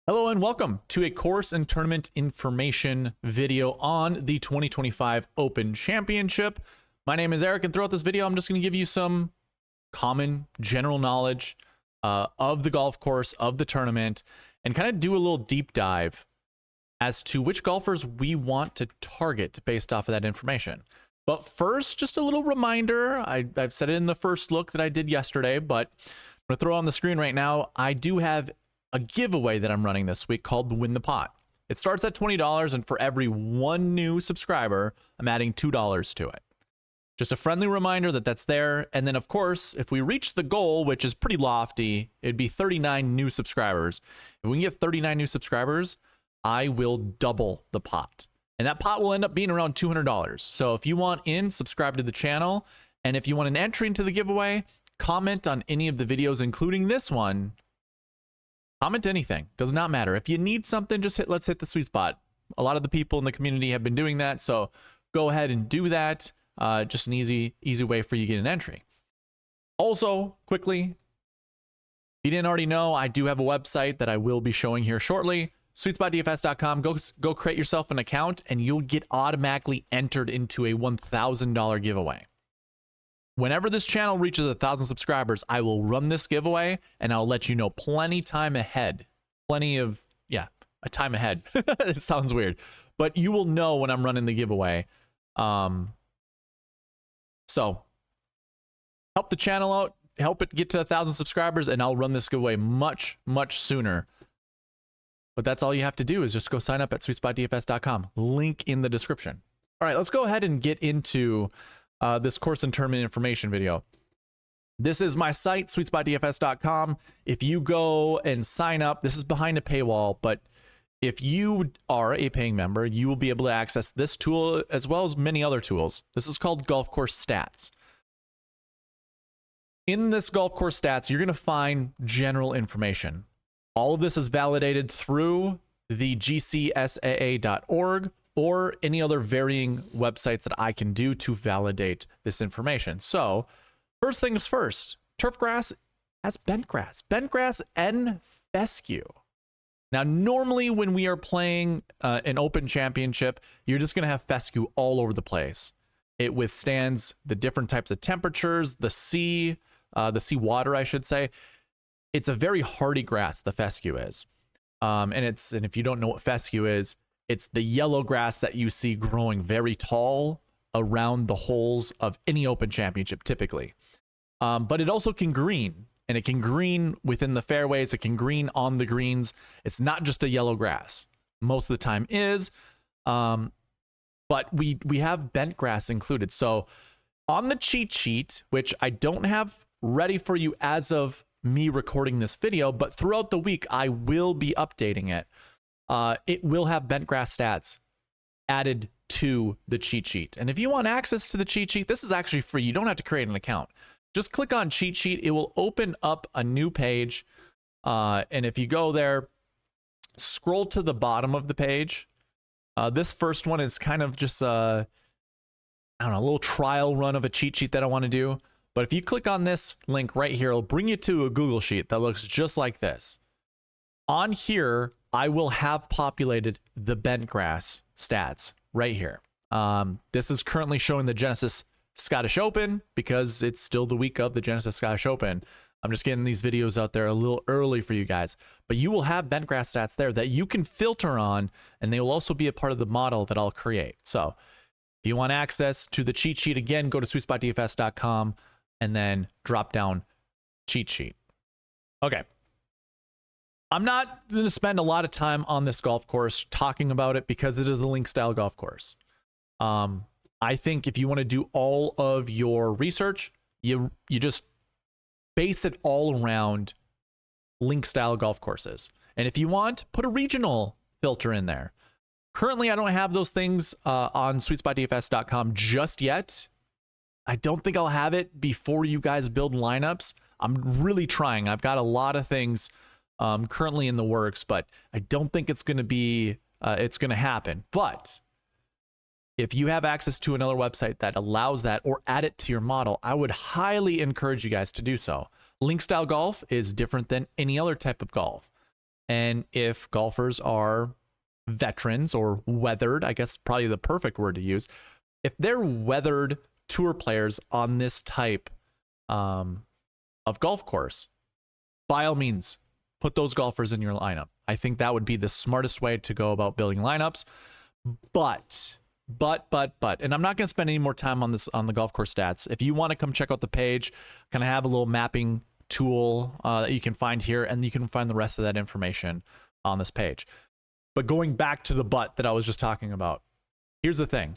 Hello and welcome to a course and tournament information video on the 2025 Open Championship. My name is Eric, and throughout this video, I'm just going to give you some common general knowledge of the golf course, of the tournament, and kind of do a little deep dive as to which golfers we want to target based off of that information. But first, just a little reminder, I've said it in the first look that I did yesterday, but I'm going to throw on the screen right now. I do have a giveaway that I'm running this week called the Win the Pot. It starts at $20, and for every one new subscriber, I'm adding $2 to it. Just a friendly reminder that that's there. And then, of course, if we reach the goal, which is pretty lofty, it'd be 39 new subscribers. If we can get 39 new subscribers, I will double the pot. And that pot will end up being around $200. So if you want in, subscribe to the channel. And if you want an entry into the giveaway, comment on any of the videos, including this one. Comment anything, does not matter. If you need something, just let's hit the sweet spot. A lot of the people in the community have been doing that, so go ahead and do that. Just an easy way for you to get an entry. Also, quickly, if you didn't already know, I do have a website that I will be showing here shortly. SweetSpotDFS.com. Go create yourself an account, and you'll get automatically entered into a $1,000 giveaway. Whenever this channel reaches 1,000 subscribers, I will run this giveaway, and I'll let you know plenty time ahead. A time ahead. It sounds weird, but you will know when I'm running the giveaway. So help the channel out, help it get to 1,000 subscribers, and I'll run this giveaway much sooner. But that's all you have to do is just go sign up at SweetSpotDFS.com. Link in the description. All right, let's go ahead and get into this course and tournament information video. This is my site, SweetSpotDFS.com. If you go and sign up, this is behind a paywall, but if you are a paying member, you will be able to access this tool as well as many other tools. This is called Golf Course Stats. In this Golf Course Stats, you're going to find general information. All of this is validated through the gcsaa.org or any other varying websites that I can do to validate this information. So, first things first, turf grass has bent grass and fescue. Now, normally when we are playing an open championship, you're just going to have fescue all over the place. It withstands the different types of temperatures, the sea water, I should say. It's a very hardy grass, the fescue is. And if you don't know what fescue is, it's the yellow grass that you see growing very tall around the holes of any open championship, typically. But it also can green, and it can green within the fairways. It can green on the greens. It's not just a yellow grass. Most of the time is, but we have bent grass included. So on the cheat sheet, which I don't have ready for you as of me recording this video, but throughout the week, I will be updating it. It will have bent grass stats added to the cheat sheet. And if you want access to the cheat sheet, this is actually free. You don't have to create an account. Just click on cheat sheet. It will open up a new page. And if you go there, scroll to the bottom of the page. This first one is kind of just a little trial run of a cheat sheet that I want to do. But if you click on this link right here, it'll bring you to a Google sheet that looks just like this. On here, I will have populated the bent grass stats right here. This is currently showing the Genesis Scottish Open because it's still the week of the Genesis Scottish Open. I'm just getting these videos out there a little early for you guys, but you will have bent grass stats there that you can filter on, and they will also be a part of the model that I'll create. So if you want access to the cheat sheet, again, go to SweetSpotDFS.com and then drop down cheat sheet. Okay. I'm not going to spend a lot of time on this golf course talking about it because it is a link style golf course. I think if you want to do all of your research, you just base it all around link style golf courses. And if you want, put a regional filter in there. Currently, I don't have those things on SweetSpotDFS.com just yet. I don't think I'll have it before you guys build lineups. I'm really trying. I've got a lot of things currently in the works, but I don't think it's going to be, it's going to happen. But if you have access to another website that allows that or add it to your model, I would highly encourage you guys to do so. Link style golf is different than any other type of golf. And if golfers are veterans or weathered, I guess probably the perfect word to use, if they're weathered tour players on this type of golf course, by all means, put those golfers in your lineup. I think that would be the smartest way to go about building lineups. But, and I'm not going to spend any more time on this, on the golf course stats. If you want to come check out the page, kind of have a little mapping tool that you can find here, and you can find the rest of that information on this page. But going back to the but that I was just talking about, here's the thing.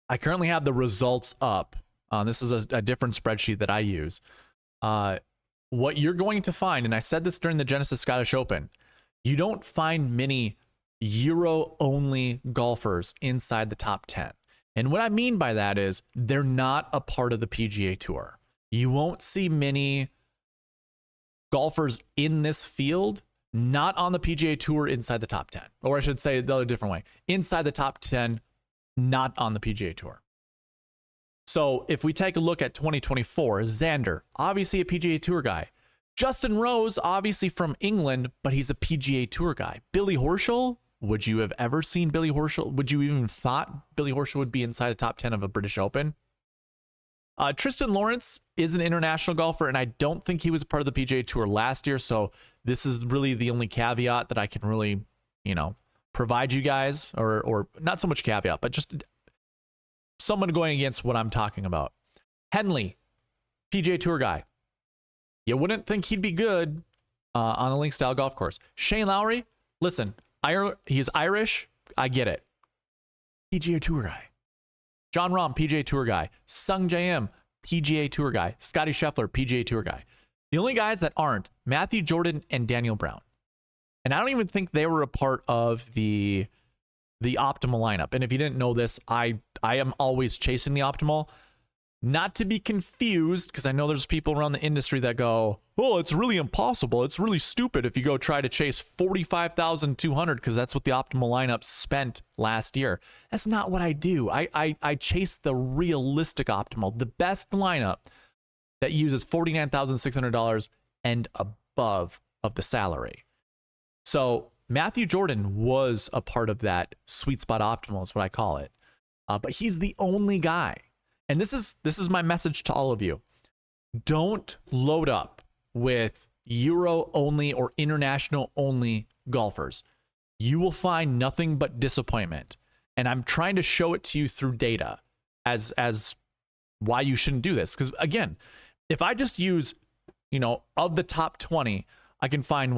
I currently have the results up. This is a different spreadsheet that I use. What you're going to find, and I said this during the Genesis Scottish Open, you don't find many Euro-only golfers inside the top 10. And what I mean by that is they're not a part of the PGA Tour. You won't see many golfers in this field not on the PGA Tour inside the top 10. Or I should say the other different way. Inside the top 10, not on the PGA Tour. So if we take a look at 2024, Xander, obviously a PGA Tour guy. Justin Rose, obviously from England, but he's a PGA Tour guy. Billy Horschel, would you have ever seen Billy Horschel? Would you even thought Billy Horschel would be inside the top 10 of a British Open? Tristan Lawrence is an international golfer, and I don't think he was part of the PGA Tour last year, so this is really the only caveat that I can really, provide you guys, or not so much caveat, but just someone going against what I'm talking about. Henley, PGA Tour guy. You wouldn't think he'd be good on a link style golf course. Shane Lowry, listen, he's Irish. I get it. PGA Tour guy. John Rahm, PGA Tour guy. Sung J.M., PGA Tour guy. Scotty Scheffler, PGA Tour guy. The only guys that aren't, Matthew Jordan and Daniel Brown. And I don't even think they were a part of the optimal lineup. And if you didn't know this, I am always chasing the optimal. Not to be confused, because I know there's people around the industry that go, oh, it's really impossible. It's really stupid if you go try to chase 45,200 because that's what the optimal lineup spent last year. That's not what I do. I chase the realistic optimal, the best lineup that uses $49,600 and above of the salary. So Matthew Jordan was a part of that sweet spot optimal is what I call it. But he's the only guy. And this is my message to all of you. Don't load up with Euro only or international only golfers. You will find nothing but disappointment. And I'm trying to show it to you through data as why you shouldn't do this. Because again, if I just use, of the top 20, I can find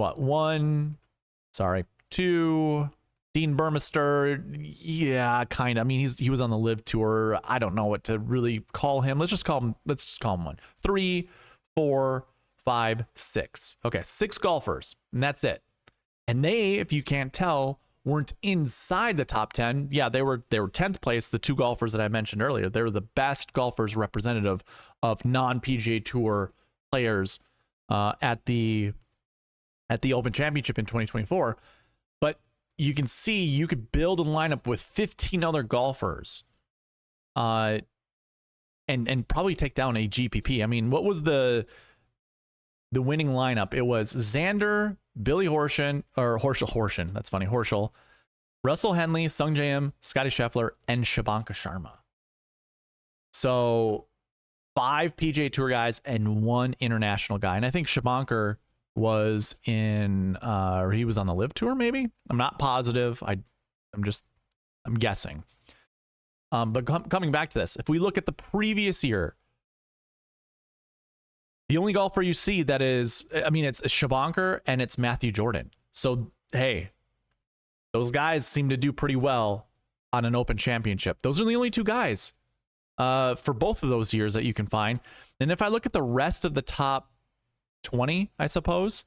two, Dean Burmester, yeah, kind of. I mean, he was on the Live Tour. I don't know what to really call him. Let's just call him one. 3, 4, 5, 6. Okay, 6 golfers, and that's it. And they, if you can't tell, weren't inside the top 10. Yeah, they were 10th place. The 2 golfers that I mentioned earlier, they were the best golfers representative of non-PGA Tour players at the Open Championship in 2024. But you can see you could build a lineup with 15 other golfers and probably take down a GPP. I mean, what was the winning lineup? It was Xander, Billy Horschel, that's funny, Horschel, Russell Henley, Sung J.M., Scotty Scheffler, and Shubhankar Sharma. So 5 PGA Tour guys and 1 international guy. And I think Shubhankar was or he was on the Live Tour, maybe. I'm not positive. I'm guessing. But coming back to this, if we look at the previous year, the only golfer you see that is, it's Shubhankar and it's Matthew Jordan. So, hey, those guys seem to do pretty well on an Open Championship. Those are the only 2 guys for both of those years that you can find. And if I look at the rest of the top 20, I suppose,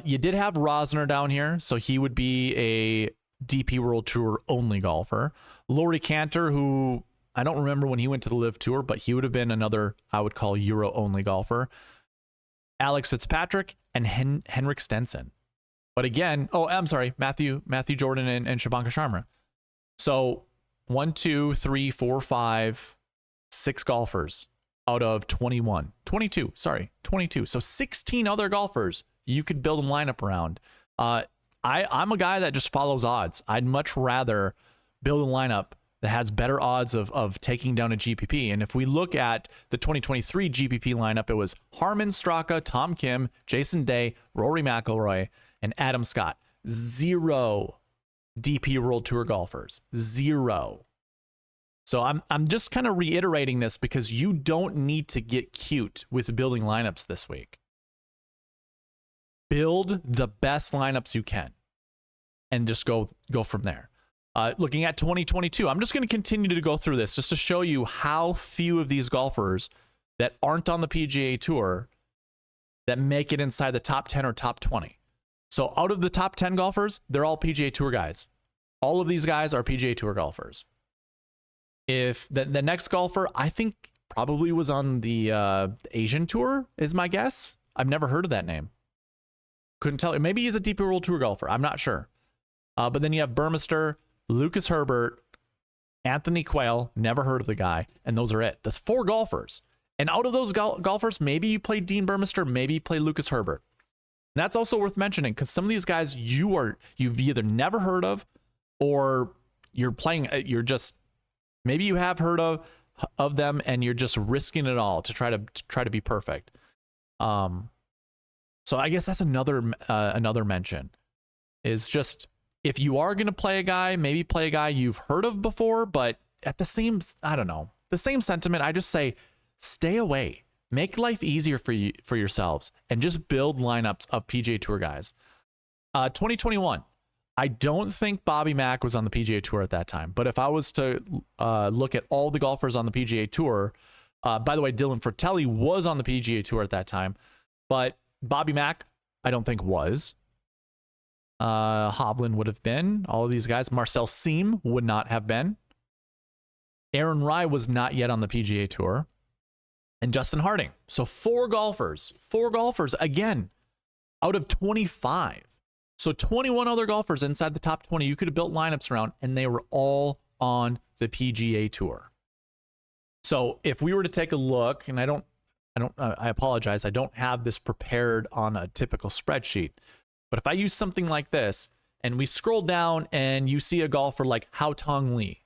you did have Rosner down here, so he would be a DP World Tour only golfer. Laurie Cantor, who I don't remember when he went to the Live Tour, but he would have been another I would call Euro only golfer. Alex Fitzpatrick and Henrik Stenson. But again, Matthew Jordan and Shubhankar Sharma. So 1, 2, 3, 4, 5, 6 golfers out of 22. So 16 other golfers you could build a lineup around. I'm a guy that just follows odds. I'd much rather build a lineup that has better odds of taking down a GPP. And if we look at the 2023 GPP lineup, it was Harman, Straka, Tom Kim, Jason Day, Rory McIlroy, and Adam Scott. 0 DP World Tour golfers. 0. So I'm just kind of reiterating this because you don't need to get cute with building lineups this week. Build the best lineups you can and just go from there. Looking at 2022, I'm just going to continue to go through this just to show you how few of these golfers that aren't on the PGA Tour that make it inside the top 10 or top 20. So out of the top 10 golfers, they're all PGA Tour guys. All of these guys are PGA Tour golfers. If the next golfer, I think probably was on the Asian Tour is my guess. I've never heard of that name. Couldn't tell you. Maybe he's a DP World Tour golfer. I'm not sure. But then you have Burmester, Lucas Herbert, Anthony Quayle, never heard of the guy, and those are it. That's 4 golfers. And out of those golfers, maybe you play Dean Burmester, maybe you play Lucas Herbert. And that's also worth mentioning because some of these guys you've either never heard of or you're playing, maybe you have heard of them and you're just risking it all to try to be perfect. So I guess that's another mention is just, if you are going to play a guy, maybe play a guy you've heard of before, but at the same sentiment, I just say stay away. Make life easier for yourselves and just build lineups of PGA Tour guys. 2021, I don't think Bobby Mack was on the PGA Tour at that time, but if I was to look at all the golfers on the PGA Tour, by the way, Dylan Fratelli was on the PGA Tour at that time, but Bobby Mack, I don't think was. Hovland would have been. All of these guys. Marcel Siem would not have been. Aaron Rai was not yet on the PGA Tour. And Justin Harding. So 4 golfers. 4 golfers, again, out of 25. So 21 other golfers inside the top 20 you could have built lineups around, and they were all on the PGA Tour. So if we were to take a look, and I apologize, I don't have this prepared on a typical spreadsheet. But if I use something like this and we scroll down and you see a golfer like Hao Tong Lee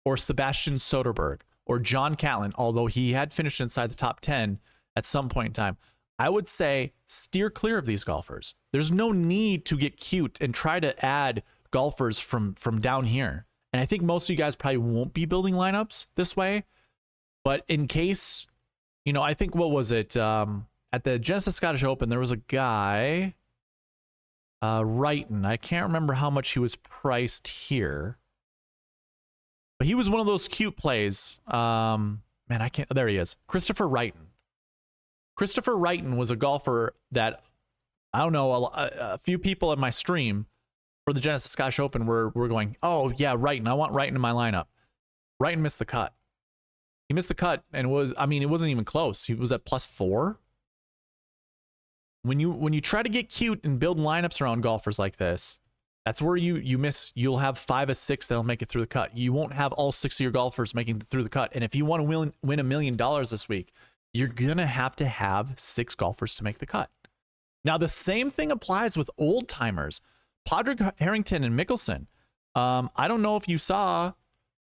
or Sebastian Soderberg or John Catlin, although he had finished inside the top 10 at some point in time, I would say steer clear of these golfers. There's no need to get cute and try to add golfers from down here. And I think most of you guys probably won't be building lineups this way. But in case, I think, what was it? At the Genesis Scottish Open, there was a guy... Wrighton. I can't remember how much he was priced here, but he was one of those cute plays. There he is. Christopher Wrighton. Christopher Wrighton was a golfer that, I don't know, a few people in my stream for the Genesis Scottish Open were going, oh yeah, Wrighton. I want Wrighton in my lineup. Wrighton missed the cut. He missed the cut and it wasn't even close. He was at +4. When you try to get cute and build lineups around golfers like this, that's where you miss. You'll have 5 of 6 that'll make it through the cut. You won't have all 6 of your golfers making it through the cut. And if you want to win $1 million this week, you're gonna have to have 6 golfers to make the cut. Now the same thing applies with old timers, Padraig Harrington and Mickelson. I don't know if you saw,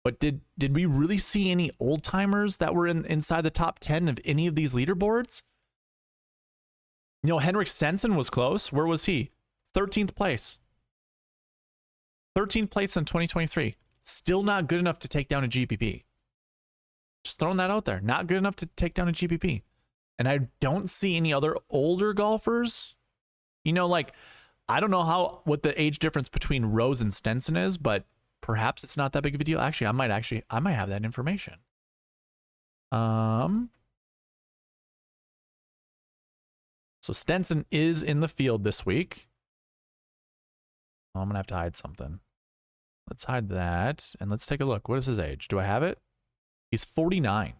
but did we really see any old timers that were inside the top 10 of any of these leaderboards? Henrik Stenson was close. Where was he? 13th place. 13th place in 2023. Still not good enough to take down a GPP. Just throwing that out there. Not good enough to take down a GPP. And I don't see any other older golfers. I don't know what the age difference between Rose and Stenson is, but perhaps it's not that big of a deal. Actually, I might have that information. So Stenson is in the field this week. Oh, I'm going to have to hide something. Let's hide that. And let's take a look. What is his age? Do I have it? He's 49.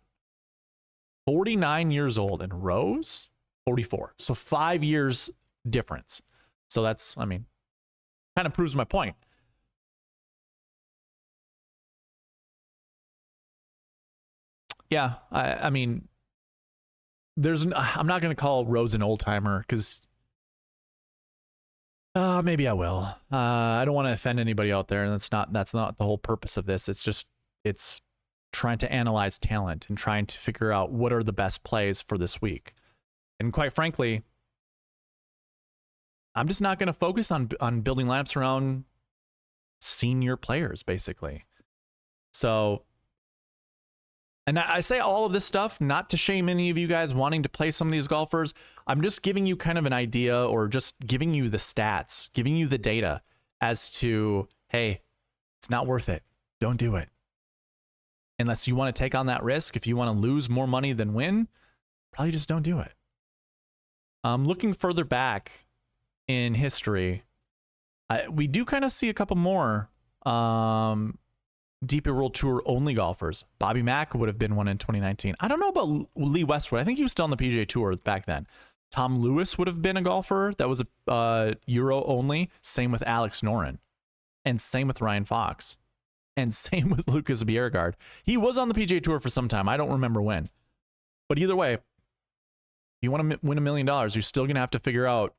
49 years old. And Rose? 44. So 5 years difference. So that's, kind of proves my point. Yeah, I'm not going to call Rose an old timer because Maybe I will. I don't want to offend anybody out there, and that's not the whole purpose of this. It's trying to analyze talent and trying to figure out what are the best plays for this week. And quite frankly, I'm just not going to focus on building lineups around senior players, basically. So, and I say all of this stuff not to shame any of you guys wanting to play some of these golfers. I'm just giving you kind of an idea, or just giving you the stats, giving you the data as to, hey, it's not worth it. Don't do it. Unless you want to take on that risk, if you want to lose more money than win, probably just don't do it. Looking further back in history, we do kind of see a couple more DP World Tour only golfers. Bobby Mack would have been one in 2019. I don't know about Lee Westwood. I think he was still on the PGA Tour back then. Tom Lewis would have been a golfer that was a Euro only. Same with Alex Noren, and same with Ryan Fox, and same with Lucas Bjerregaard. He was on the PGA Tour for some time. I don't remember when, but either way, you want to win $1 million, you're still going to have to figure out,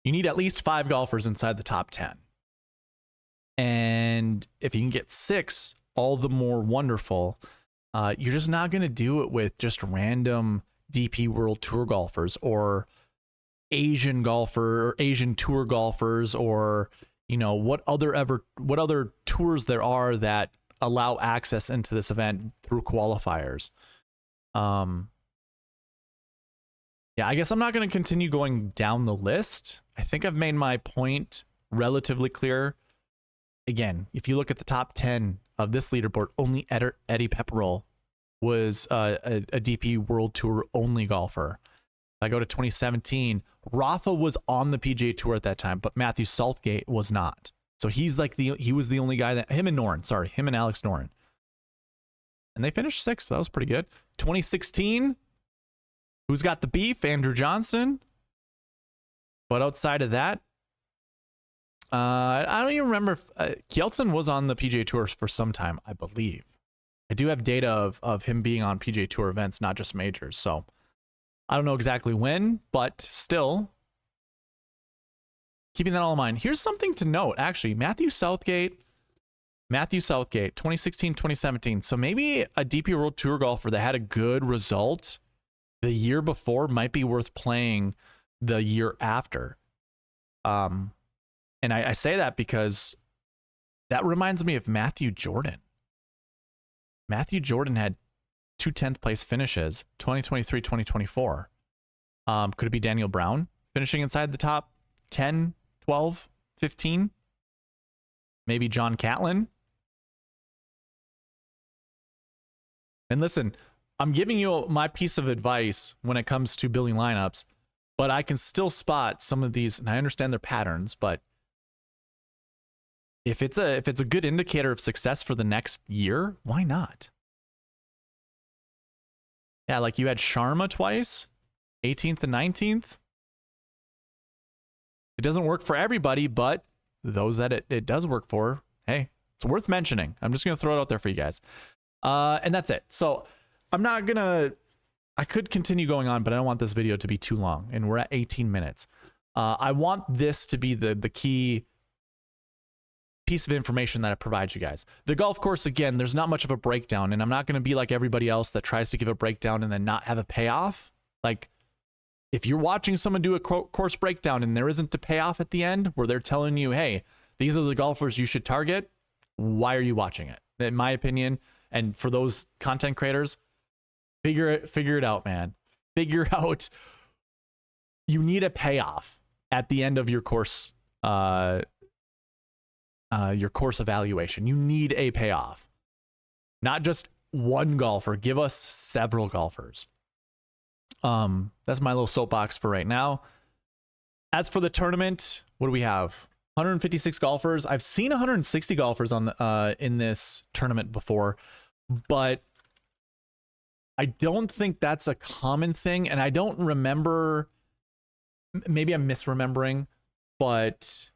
you need at least 5 golfers inside the top 10. And if you can get 6, all the more wonderful. You're just not going to do it with just random DP World Tour golfers, or Asian tour golfers, or, you know, what other tours there are that allow access into this event through qualifiers. Yeah, I guess I'm not going to continue going down the list. I think I've made my point relatively clear. Again, if you look at the top 10 of this leaderboard, only Eddie Pepperell was a DP World Tour only golfer. If I go to 2017, Rafa was on the PGA Tour at that time, but Matthew Southgate was not. So he was the only guy him and Alex Noren. And they finished 6th. So that was pretty good. 2016, who's got the beef? Andrew Johnston. But outside of that, I don't even remember if Kjeldsen was on the PGA Tour for some time, I believe. I do have data of him being on PGA Tour events, not just majors. So I don't know exactly when, but still, keeping that all in mind. Here's something to note, actually. Matthew Southgate, 2016, 2017. So maybe a DP World Tour golfer that had a good result the year before might be worth playing the year after. And I say that because that reminds me of Matthew Jordan. Matthew Jordan had 2 10th place finishes, 2023, 2024. Could it be Daniel Brown finishing inside the top 10, 12, 15? Maybe John Catlin? And listen, I'm giving you my piece of advice when it comes to building lineups, but I can still spot some of these, and I understand their patterns, but if it's a good indicator of success for the next year, why not? Yeah, like you had Sharma twice, 18th and 19th. It doesn't work for everybody, but those that it does work for, hey, it's worth mentioning. I'm just going to throw it out there for you guys. And that's it. So I'm not going to, I could continue going on, but I don't want this video to be too long, and we're at 18 minutes. I want this to be the key piece of information that I provide you guys. The golf course, again, there's not much of a breakdown, and I'm not going to be like everybody else that tries to give a breakdown and then not have a payoff. Like, if you're watching someone do a course breakdown and there isn't a payoff at the end where they're telling you, hey, these are the golfers you should target, why are you watching it? In my opinion, and for those content creators, figure it out, man. Figure out, you need a payoff at the end of your course evaluation. You need a payoff, not just one golfer. Give us several golfers. That's my little soapbox for right now. As for the tournament, what do we have? 156 golfers. I've seen 160 golfers on the in this tournament before, but I don't think that's a common thing, and I don't remember. Maybe I'm misremembering, but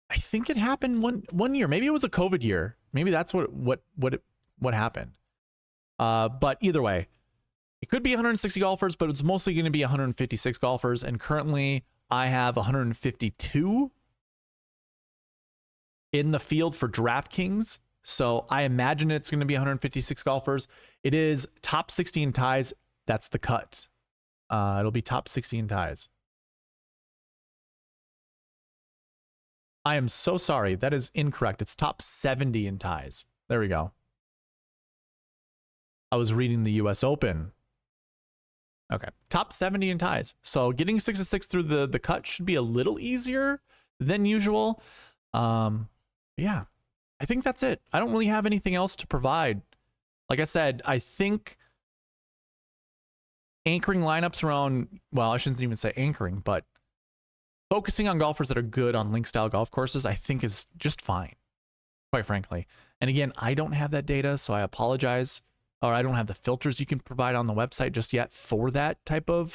I think it happened one year. Maybe it was a COVID year. Maybe that's what happened. But either way, It could be 160 golfers, but it's mostly going to be 156 golfers. And currently I have 152 in the field for DraftKings. So I imagine it's going to be 156 golfers. It is top 60 in ties. That's the cut. It'll be top 60 in ties. I am so sorry. That is incorrect. It's top 70 in ties. There we go. I was reading the US Open. Okay. Top 70 in ties. So getting 6 to 6 through the cut should be a little easier than usual. Yeah. I think that's it. I don't really have anything else to provide. Like I said, I think anchoring lineups around, well, I shouldn't even say anchoring, but focusing on golfers that are good on link style golf courses, I think is just fine, quite frankly. And again, I don't have that data, so I apologize. Or I don't have the filters you can provide on the website just yet for that type of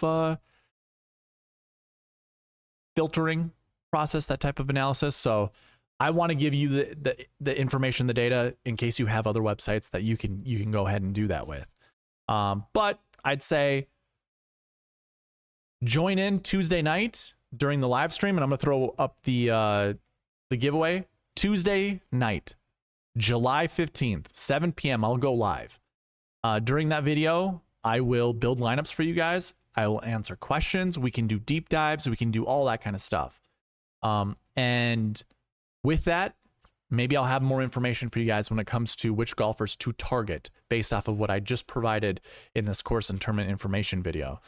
filtering process, that type of analysis. So I want to give you the information, the data, in case you have other websites that you can go ahead and do that with. But I'd say join in Tuesday night during the live stream, and I'm gonna throw up the giveaway Tuesday night, July 15th, 7 p.m. I'll go live. During that video, I will build lineups for you guys. I will answer questions. We can do deep dives. We can do all that kind of stuff. And with that, maybe I'll have more information for you guys when it comes to which golfers to target based off of what I just provided in this course and tournament information video.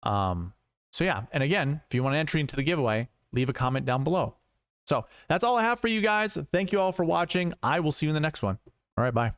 So yeah, and again, if you want an entry into the giveaway, leave a comment down below. So that's all I have for you guys. Thank you all for watching. I will see you in the next one. All right, bye.